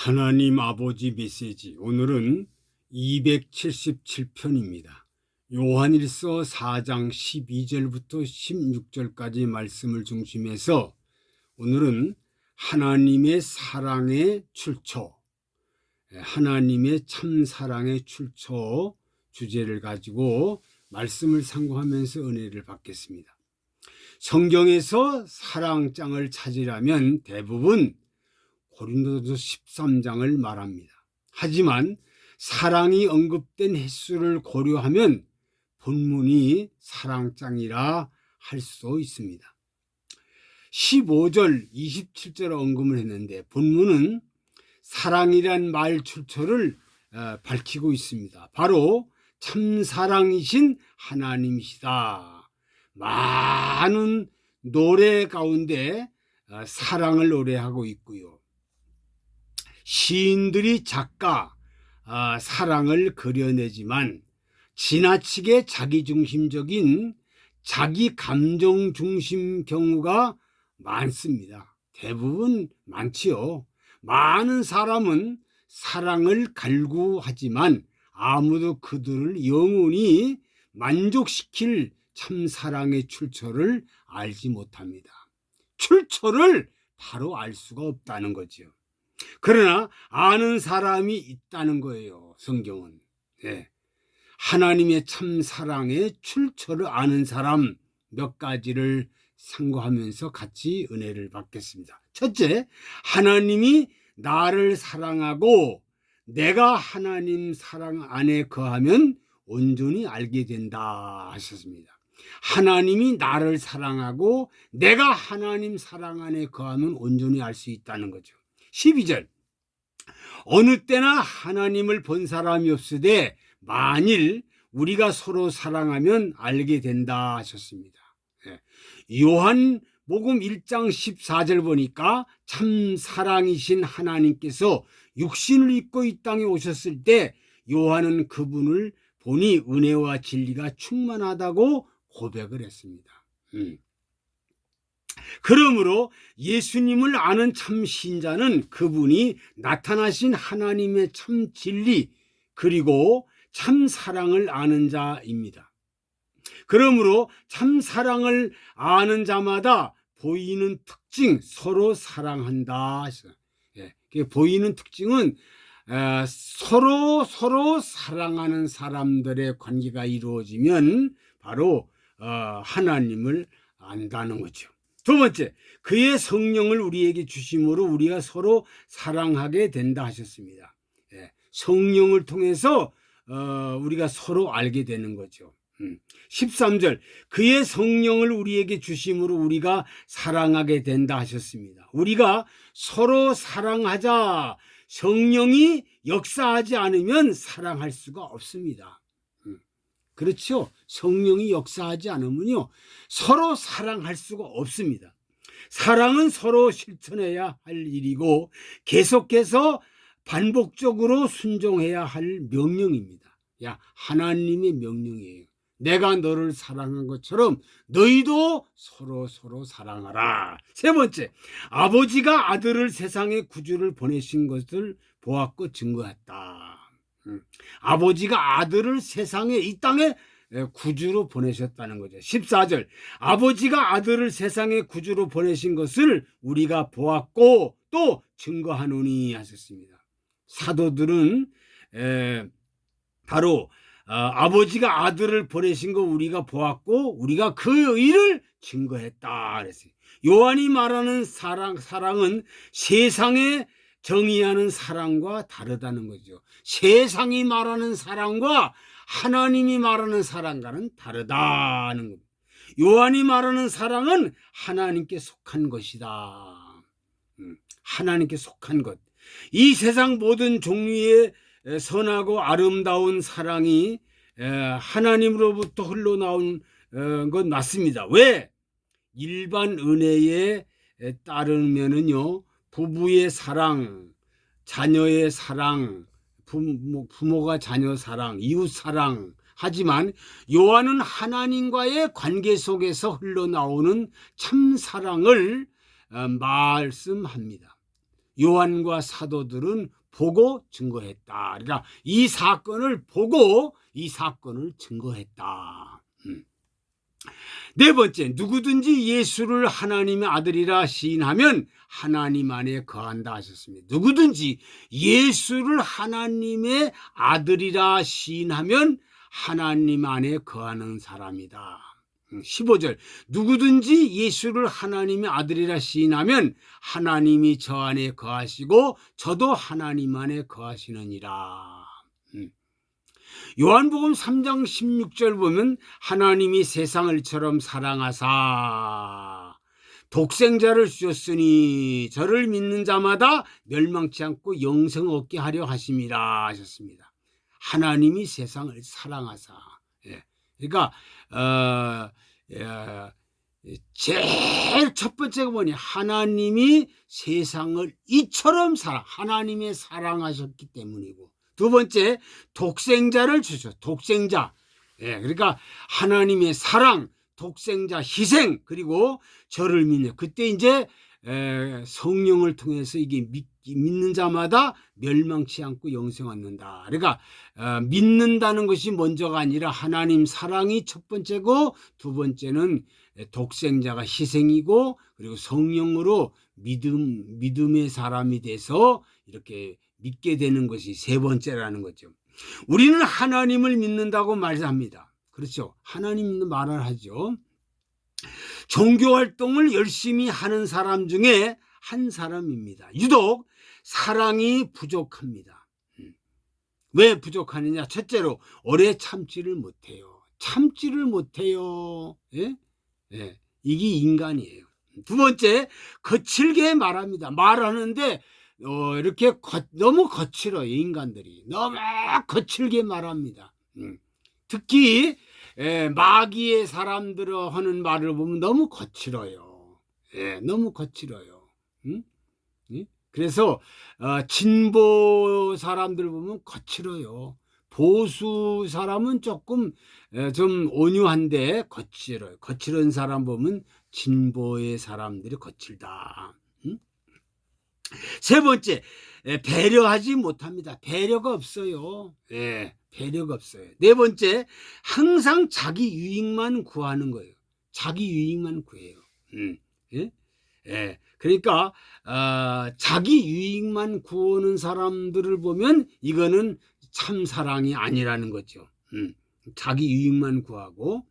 하나님 아버지 메시지, 오늘은 277편입니다. 요한일서 4장 12절부터 16절까지 말씀을 중심해서 오늘은 하나님의 사랑의 출처, 하나님의 참사랑의 출처 주제를 가지고 말씀을 상고하면서 은혜를 받겠습니다. 성경에서 사랑장을 찾으려면 대부분 고린도서 13장을 말합니다. 하지만 사랑이 언급된 횟수를 고려하면 본문이 사랑장이라 할 수도 있습니다. 15절, 27절 언급을 했는데 본문은 사랑이란 말 출처를 밝히고 있습니다. 바로 참사랑이신 하나님이시다. 많은 노래 가운데 사랑을 노래하고 있고요. 시인들이 사랑을 그려내지만 지나치게 자기중심적인 자기 감정 중심 경우가 많습니다. 대부분 많지요. 많은 사람은 사랑을 갈구하지만 아무도 그들을 영원히 만족시킬 참사랑의 출처를 알지 못합니다. 출처를 바로 알 수가 없다는 거죠. 그러나 아는 사람이 있다는 거예요. 성경은. 하나님의 참사랑의 출처를 아는 사람 몇 가지를 상고하면서 같이 은혜를 받겠습니다. 첫째, 하나님이 나를 사랑하고 내가 하나님 사랑 안에 거하면 온전히 알게 된다 하셨습니다. 하나님이 나를 사랑하고 내가 하나님 사랑 안에 거하면 온전히 알 수 있다는 거죠. 12절, 어느 때나 하나님을 본 사람이 없으되 만일 우리가 서로 사랑하면 알게 된다 하셨습니다. 요한복음 1장 14절 보니까 참 사랑이신 하나님께서 육신을 입고 이 땅에 오셨을 때 요한은 그분을 보니 은혜와 진리가 충만하다고 고백을 했습니다. 그러므로 예수님을 아는 참 신자는 그분이 나타나신 하나님의 참 진리 그리고 참 사랑을 아는 자입니다. 그러므로 참 사랑을 아는 자마다 보이는 특징, 서로 사랑한다. 보이는 특징은 서로 사랑하는 사람들의 관계가 이루어지면 바로 하나님을 안다는 거죠. 두 번째, 그의 성령을 우리에게 주심으로 우리가 서로 사랑하게 된다 하셨습니다. 성령을 통해서 우리가 서로 알게 되는 거죠. 13절, 그의 성령을 우리에게 주심으로 우리가 사랑하게 된다 하셨습니다. 우리가 서로 사랑하자. 성령이 역사하지 않으면 사랑할 수가 없습니다. 그렇죠. 성령이 역사하지 않으면요 서로 사랑할 수가 없습니다. 사랑은 서로 실천해야 할 일이고 계속해서 반복적으로 순종해야 할 명령입니다. 하나님의 명령이에요. 내가 너를 사랑한 것처럼 너희도 서로 사랑하라. 세 번째, 아버지가 아들을 세상에 구주를 보내신 것을 보았고 증거했다. 아버지가 아들을 세상에 이 땅에 구주로 보내셨다는 거죠. 14절, 아버지가 아들을 세상에 구주로 보내신 것을 우리가 보았고 또 증거하노니 하셨습니다. 사도들은 바로 아버지가 아들을 보내신 거 우리가 보았고 우리가 그 일을 증거했다 그랬어요. 요한이 말하는 사랑은 세상에 정의하는 사랑과 다르다는 거죠. 세상이 말하는 사랑과 하나님이 말하는 사랑과는 다르다는 겁니다. 요한이 말하는 사랑은 하나님께 속한 것이다. 하나님께 속한 것. 이 세상 모든 종류의 선하고 아름다운 사랑이 하나님으로부터 흘러나온 건 맞습니다. 왜? 일반 은혜에 따르면은요 부부의 사랑, 자녀의 사랑, 부모가 자녀 사랑, 이웃 사랑. 하지만 요한은 하나님과의 관계 속에서 흘러나오는 참 사랑을 말씀합니다. 요한과 사도들은 보고 증거했다. 그러니까 이 사건을 보고 이 사건을 증거했다. 네 번째, 누구든지 예수를 하나님의 아들이라 시인하면 하나님 안에 거한다 하셨습니다. 누구든지 예수를 하나님의 아들이라 시인하면 하나님 안에 거하는 사람이다. 15절, 누구든지 예수를 하나님의 아들이라 시인하면 하나님이 저 안에 거하시고 저도 하나님 안에 거하시느니라. 요한복음 3장 16절 보면 하나님이 세상을 이처럼 사랑하사 독생자를 주셨으니 저를 믿는 자마다 멸망치 않고 영생 얻게 하려 하심이라 하셨습니다. 하나님이 세상을 사랑하사. 그러니까 제일 첫 번째가 뭐냐, 하나님이 세상을 이처럼 하나님의 사랑하셨기 때문이고, 두 번째, 독생자를 주셔. 독생자. 그러니까 하나님의 사랑, 독생자 희생, 그리고 저를 믿는. 그때 이제 성령을 통해서 이게 믿는 자마다 멸망치 않고 영생 얻는다. 그러니까 믿는다는 것이 먼저가 아니라 하나님 사랑이 첫 번째고, 두 번째는 독생자가 희생이고, 그리고 성령으로 믿음의 사람이 돼서 이렇게 믿게 되는 것이 세 번째라는 거죠. 우리는 하나님을 믿는다고 말합니다. 그렇죠. 하나님 믿는 말을 하죠. 종교활동을 열심히 하는 사람 중에 한 사람입니다. 유독 사랑이 부족합니다. 왜 부족하느냐? 첫째로 오래 참지를 못해요. 참지를 못해요. 이게 인간이에요. 두 번째, 거칠게 말합니다. 말하는데 이렇게 너무 거칠어요. 인간들이 너무 거칠게 말합니다. 특히 마귀의 사람들 하는 말을 보면 너무 거칠어요. 너무 거칠어요. 그래서 진보 사람들 보면 거칠어요. 보수 사람은 조금 좀 온유한데 거칠어요. 거칠은 사람 보면 진보의 사람들이 거칠다. 세 번째, 배려하지 못합니다. 배려가 없어요. 배려가 없어요. 네 번째, 항상 자기 유익만 구하는 거예요. 자기 유익만 구해요. 그러니까 자기 유익만 구하는 사람들을 보면 이거는 참 사랑이 아니라는 거죠. 자기 유익만 구하고,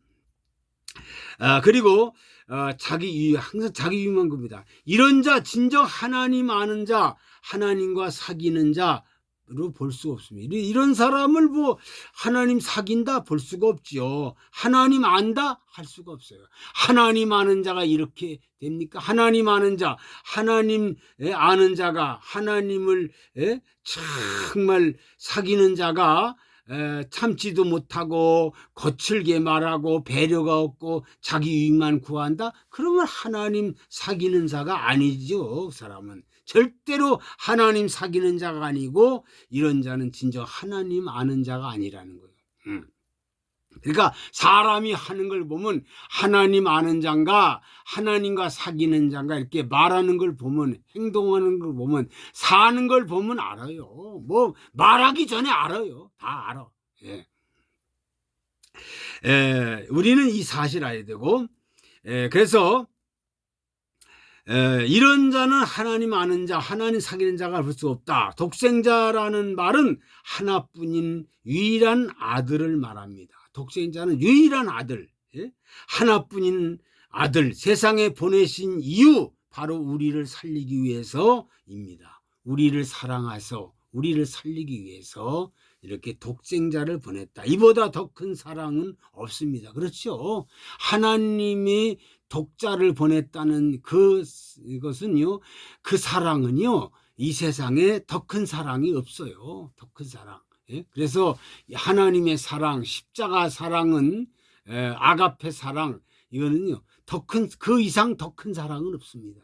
그리고 항상 자기 유익만 구합니다. 이런 자, 진정 하나님 아는 자, 하나님과 사귀는 자로 볼 수 없습니다. 이런 사람을 뭐 하나님 사귄다 볼 수가 없죠. 하나님 안다 할 수가 없어요. 하나님 아는 자가 이렇게 됩니까? 하나님 아는 자, 하나님 아는 자가, 하나님을 정말 사귀는 자가 참지도 못하고 거칠게 말하고 배려가 없고 자기 유익만 구한다? 그러면 하나님 사귀는 자가 아니죠. 그 사람은 절대로 하나님 사귀는 자가 아니고, 이런 자는 진정 하나님 아는 자가 아니라는 거예요. 그러니까 사람이 하는 걸 보면 하나님 아는 자인가 하나님과 사귀는 자인가 이렇게 말하는 걸 보면, 행동하는 걸 보면, 사는 걸 보면 알아요. 뭐 말하기 전에 알아요. 다 알아. 우리는 이 사실 알아야 되고, 그래서 이런 자는 하나님 아는 자, 하나님 사귀는 자가 볼 수 없다. 독생자라는 말은 하나뿐인 유일한 아들을 말합니다. 독생자는 유일한 아들, 하나뿐인 아들, 세상에 보내신 이유, 바로 우리를 살리기 위해서입니다. 우리를 사랑해서 우리를 살리기 위해서 이렇게 독생자를 보냈다. 이보다 더 큰 사랑은 없습니다. 그렇죠? 하나님이 독자를 보냈다는 그것은요, 그 사랑은요, 이 세상에 더 큰 사랑이 없어요. 더 큰 사랑. 그래서 하나님의 사랑, 십자가 사랑은, 아가페 사랑, 이거는요, 그 이상 더 큰 사랑은 없습니다.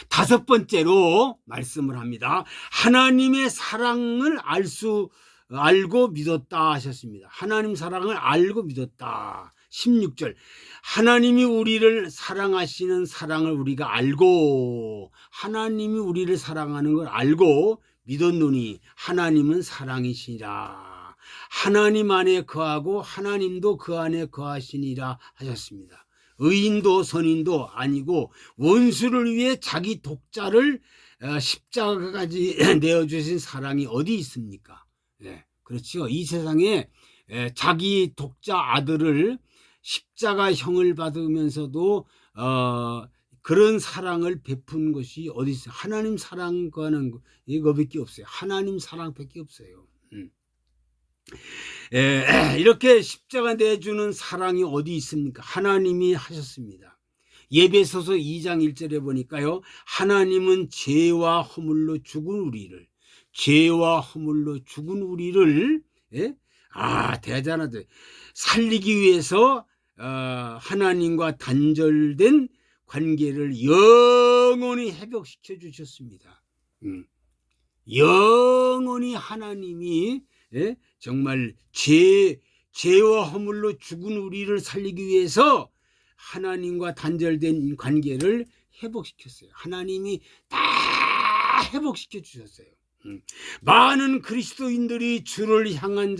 다섯 번째로 말씀을 합니다. 하나님의 사랑을 알고 믿었다 하셨습니다. 하나님 사랑을 알고 믿었다. 16절 하나님이 우리를 사랑하시는 사랑을 우리가 알고 하나님이 우리를 사랑하는 걸 알고 믿었노니 하나님은 사랑이시니라. 하나님 안에 거하고 하나님도 그 안에 거하시니라 하셨습니다. 의인도 선인도 아니고 원수를 위해 자기 독자를 십자가까지 내어주신 사랑이 어디 있습니까? 네, 그렇죠. 이 세상에 자기 독자 아들을 십자가형을 받으면서도 그런 사랑을 베푼 것이 어디 있어요? 하나님 사랑과는 이거밖에 없어요. 하나님 사랑밖에 없어요. 이렇게 십자가 내주는 사랑이 어디 있습니까? 하나님이 하셨습니다. 예배소서 2장 1절에 보니까요. 하나님은 죄와 허물로 죽은 우리를 대단하다. 살리기 위해서 하나님과 단절된 관계를 영원히 회복시켜 주셨습니다. 영원히 하나님이 정말 죄와 허물로 죽은 우리를 살리기 위해서 하나님과 단절된 관계를 회복시켰어요. 하나님이 다 회복시켜 주셨어요. 많은 그리스도인들이 주를 향한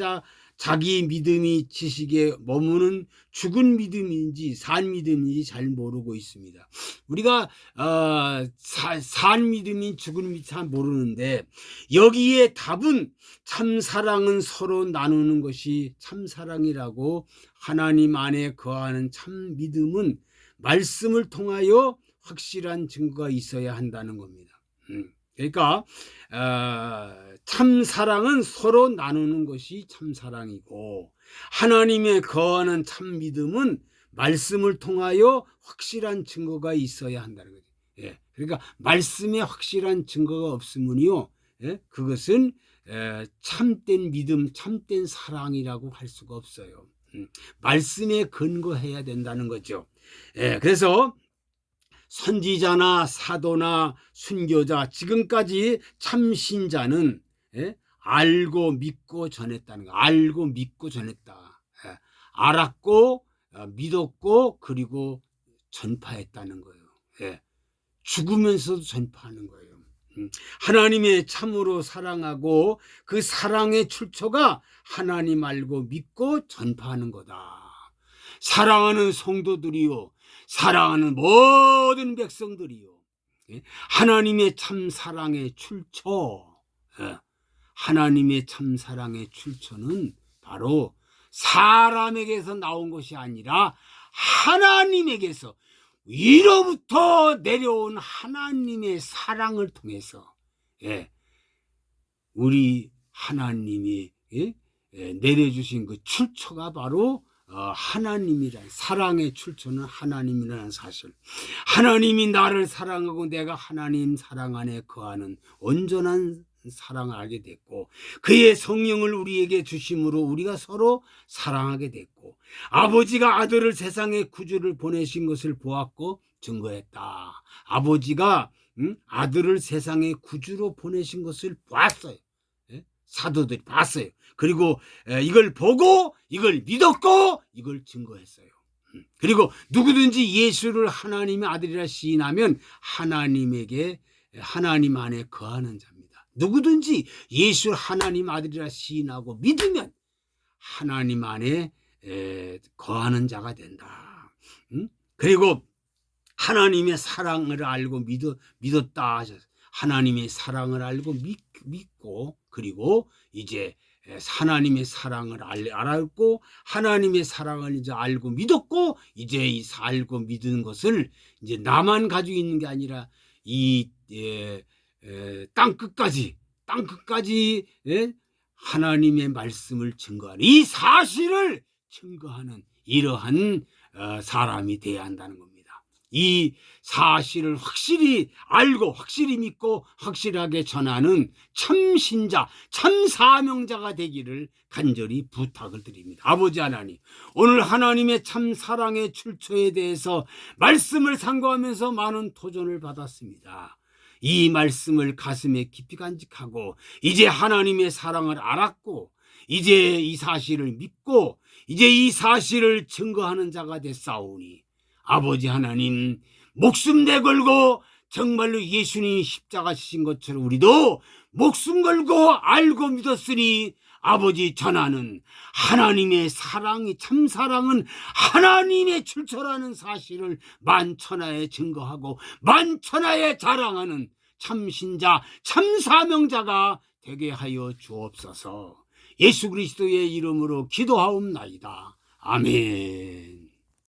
자기 믿음이 지식에 머무는 죽은 믿음인지 산 믿음인지 잘 모르고 있습니다. 우리가 산 믿음이 죽은 믿음이 잘 모르는데 여기에 답은 참사랑은 서로 나누는 것이 참사랑이라고 하나님 안에 거하는 참 믿음은 말씀을 통하여 확실한 증거가 있어야 한다는 겁니다. 그러니까 참사랑은 서로 나누는 것이 참사랑이고 하나님의 거하는 참 믿음은 말씀을 통하여 확실한 증거가 있어야 한다는 거죠. 그러니까 말씀에 확실한 증거가 없으면요, 그것은 참된 믿음, 참된 사랑이라고 할 수가 없어요. 말씀에 근거해야 된다는 거죠. 그래서 선지자나 사도나 순교자 지금까지 참신자는 알고 믿고 전했다는 거. 알고 믿고 전했다. 알았고 믿었고 그리고 전파했다는 거예요. 죽으면서도 전파하는 거예요. 하나님의 참으로 사랑하고 그 사랑의 출처가 하나님 알고 믿고 전파하는 거다. 사랑하는 성도들이요, 사랑하는 모든 백성들이요, 하나님의 참 사랑의 출처, 하나님의 참 사랑의 출처는 바로 사람에게서 나온 것이 아니라 하나님에게서 위로부터 내려온 하나님의 사랑을 통해서 우리 하나님이 내려주신 그 출처가 바로 하나님이란, 사랑의 출처는 하나님이라는 사실. 하나님이 나를 사랑하고 내가 하나님 사랑 안에 거하는 온전한 사랑을 알게 됐고 그의 성령을 우리에게 주심으로 우리가 서로 사랑하게 됐고 아버지가 아들을 세상에 구주를 보내신 것을 보았고 증거했다. 아버지가 아들을 세상에 구주로 보내신 것을 보았어요. 사도들이 봤어요. 그리고 이걸 보고 이걸 믿었고 이걸 증거했어요. 그리고 누구든지 예수를 하나님의 아들이라 시인하면 하나님에게 하나님 안에 거하는 자입니다. 누구든지 예수를 하나님 아들이라 시인하고 믿으면 하나님 안에 거하는 자가 된다. 그리고 하나님의 사랑을 알고 믿었다 하셨어요. 하나님의 사랑을 알고 믿고 그리고 이제 하나님의 사랑을 알았고 하나님의 사랑을 이제 알고 믿었고 이제 이 알고 믿은 것을 이제 나만 가지고 있는 게 아니라 이 땅 끝까지 하나님의 말씀을 증거하는 이 사실을 증거하는 이러한 사람이 되어야 한다는 겁니다. 이 사실을 확실히 알고 확실히 믿고 확실하게 전하는 참신자, 참사명자가 되기를 간절히 부탁을 드립니다. 아버지 하나님, 오늘 하나님의 참사랑의 출처에 대해서 말씀을 상고하면서 많은 도전을 받았습니다. 이 말씀을 가슴에 깊이 간직하고 이제 하나님의 사랑을 알았고 이제 이 사실을 믿고 이제 이 사실을 증거하는 자가 됐사오니 아버지 하나님, 목숨 내걸고 정말로 예수님이 십자가 지신 것처럼 우리도 목숨 걸고 알고 믿었으니 아버지, 전하는 하나님의 사랑이, 참 사랑은 하나님의 출처라는 사실을 만천하에 증거하고 만천하에 자랑하는 참신자, 참사명자가 되게 하여 주옵소서. 예수 그리스도의 이름으로 기도하옵나이다. 아멘.